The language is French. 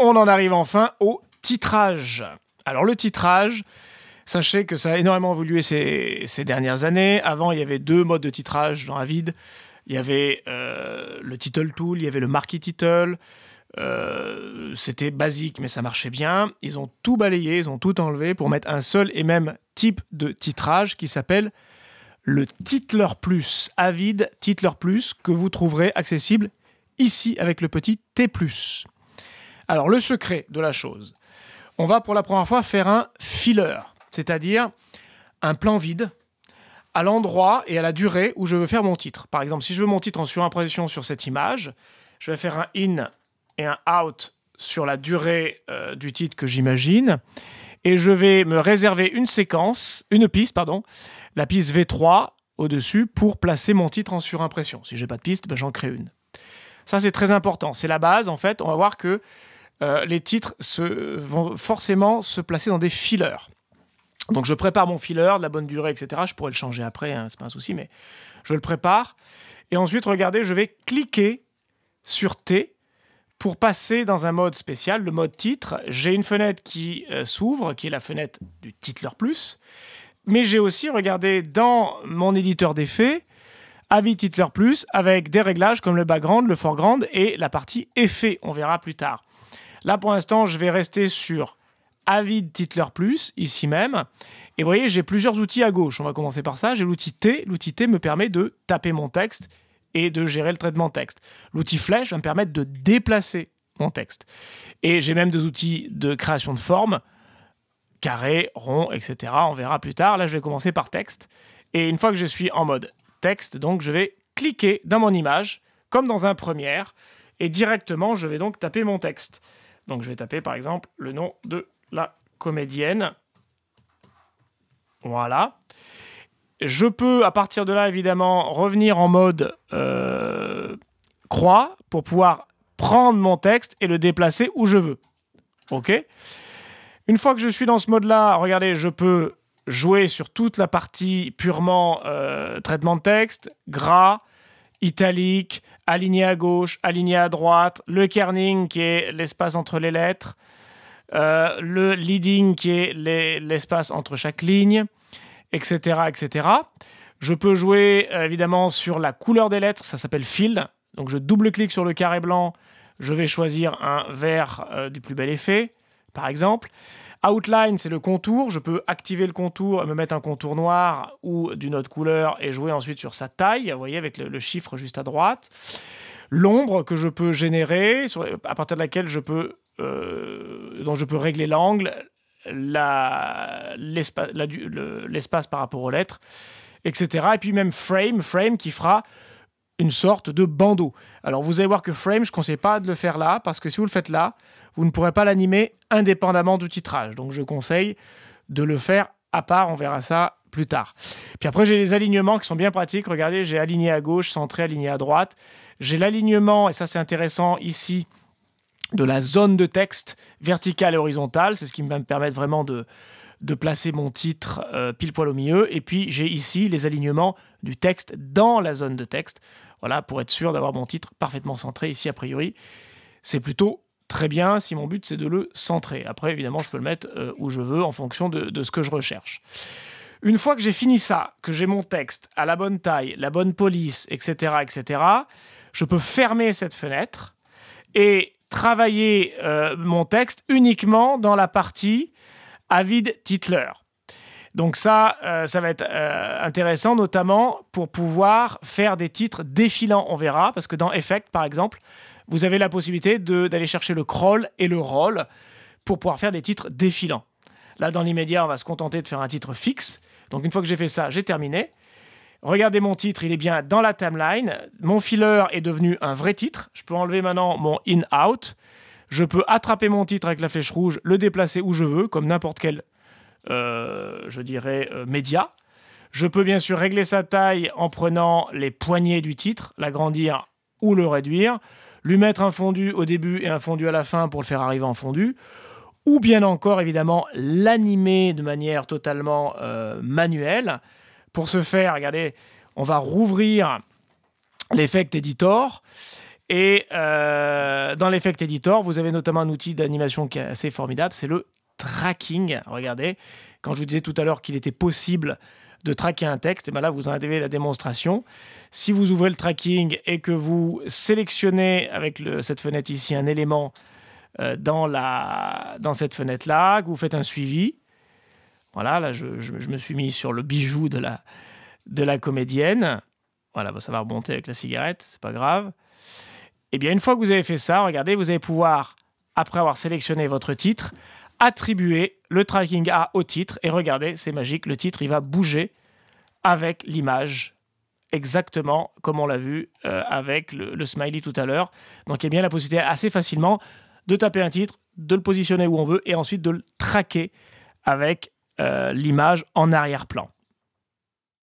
on en arrive enfin au titrage. Alors le titrage, sachez que ça a énormément évolué ces dernières années. Avant, il y avait 2 modes de titrage dans Avid. Il y avait le Title Tool, il y avait le Marquee Title. C'était basique, mais ça marchait bien. Ils ont tout balayé, ils ont tout enlevé pour mettre un seul et même type de titrage qui s'appelle le Titler Plus. Avid Titler Plus, que vous trouverez accessible ici avec le petit T+. Alors, le secret de la chose. On va pour la première fois faire un filler, c'est-à-dire un plan vide à l'endroit et à la durée où je veux faire mon titre. Par exemple, si je veux mon titre en surimpression sur cette image, je vais faire un in et un out sur la durée du titre que j'imagine, et je vais me réserver une piste, la piste V3 au-dessus pour placer mon titre en surimpression. Si j'ai pas de piste, ben j'en crée une. Ça, c'est très important. C'est la base, en fait. On va voir que les titres vont forcément se placer dans des fillers. Donc, je prépare mon filler, de la bonne durée, etc. Je pourrais le changer après, hein, c'est pas un souci, mais je le prépare. Et ensuite, regardez, je vais cliquer sur T pour passer dans un mode spécial, le mode titre. J'ai une fenêtre qui s'ouvre, qui est la fenêtre du Titler Plus. Mais j'ai aussi, regardez, dans mon éditeur d'effets, Avid Titler Plus, avec des réglages comme le background, le foreground et la partie effets. On verra plus tard. Là, pour l'instant, je vais rester sur Avid Titler Plus, ici même. Et vous voyez, j'ai plusieurs outils à gauche. On va commencer par ça. J'ai l'outil T. L'outil T me permet de taper mon texte et de gérer le traitement de texte. L'outil flèche va me permettre de déplacer mon texte. Et j'ai même des outils de création de forme, carré, rond, etc. On verra plus tard. Là, je vais commencer par texte. Et une fois que je suis en mode texte, donc je vais cliquer dans mon image, comme dans un Premiere, et directement, je vais donc taper mon texte. Donc, je vais taper, par exemple, le nom de la comédienne. Voilà. Je peux, à partir de là, évidemment, revenir en mode croix pour pouvoir prendre mon texte et le déplacer où je veux. OK ? Une fois que je suis dans ce mode-là, regardez, je peux jouer sur toute la partie purement traitement de texte, gras, italique, aligné à gauche, aligné à droite, le kerning qui est l'espace entre les lettres, le leading qui est l'espace entre chaque ligne, etc., etc. Je peux jouer évidemment sur la couleur des lettres, ça s'appelle fill. Donc je double-clique sur le carré blanc, je vais choisir un vert du plus bel effet, par exemple. Outline, c'est le contour. Je peux activer le contour, me mettre un contour noir ou d'une autre couleur et jouer ensuite sur sa taille, vous voyez, avec le chiffre juste à droite. L'ombre que je peux générer, à partir de laquelle dont je peux régler l'angle, l'espace par rapport aux lettres, etc. Et puis même frame qui fera une sorte de bandeau. Alors vous allez voir que frame, je ne conseille pas de le faire là, parce que si vous le faites là, vous ne pourrez pas l'animer indépendamment du titrage. Donc je conseille de le faire à part, on verra ça plus tard. Puis après, j'ai les alignements qui sont bien pratiques. Regardez, j'ai aligné à gauche, centré, aligné à droite. J'ai l'alignement, et ça c'est intéressant ici, de la zone de texte verticale et horizontale. C'est ce qui va me permettre vraiment de placer mon titre pile poil au milieu. Et puis j'ai ici les alignements du texte dans la zone de texte. Voilà, pour être sûr d'avoir mon titre parfaitement centré. Ici, a priori, c'est plutôt très bien si mon but c'est de le centrer. Après, évidemment, je peux le mettre où je veux en fonction de ce que je recherche. Une fois que j'ai fini ça, que j'ai mon texte à la bonne taille, la bonne police, etc., etc., je peux fermer cette fenêtre et travailler mon texte uniquement dans la partie Avid Titler. Donc ça va être intéressant, notamment pour pouvoir faire des titres défilants, on verra, parce que dans Effect, par exemple, vous avez la possibilité d'aller chercher le crawl et le roll pour pouvoir faire des titres défilants. Là, dans l'immédiat, on va se contenter de faire un titre fixe. Donc, une fois que j'ai fait ça, j'ai terminé. Regardez mon titre, il est bien dans la timeline. Mon filler est devenu un vrai titre. Je peux enlever maintenant mon in-out. Je peux attraper mon titre avec la flèche rouge, le déplacer où je veux, comme n'importe quel, je dirais, média. Je peux bien sûr régler sa taille en prenant les poignées du titre, l'agrandir ou le réduire, lui mettre un fondu au début et un fondu à la fin pour le faire arriver en fondu, ou bien encore, évidemment, l'animer de manière totalement manuelle. Pour ce faire, regardez, on va rouvrir l'Effect Editor Et dans l'Effect Editor, vous avez notamment un outil d'animation qui est assez formidable, c'est le tracking. Regardez, quand je vous disais tout à l'heure qu'il était possible de traquer un texte, et bien là, vous en avez la démonstration. Si vous ouvrez le tracking et que vous sélectionnez avec cette fenêtre ici un élément dans cette fenêtre-là, que vous faites un suivi, voilà, là, je me suis mis sur le bijou de la comédienne. Voilà, ça va remonter avec la cigarette, c'est pas grave. Et bien, une fois que vous avez fait ça, regardez, vous allez pouvoir, après avoir sélectionné votre titre, attribuer le tracking A au titre. Et regardez, c'est magique, le titre, il va bouger avec l'image, exactement comme on l'a vu avec le smiley tout à l'heure. Donc, il y a bien la possibilité assez facilement de taper un titre, de le positionner où on veut et ensuite de le traquer avec l'image en arrière-plan.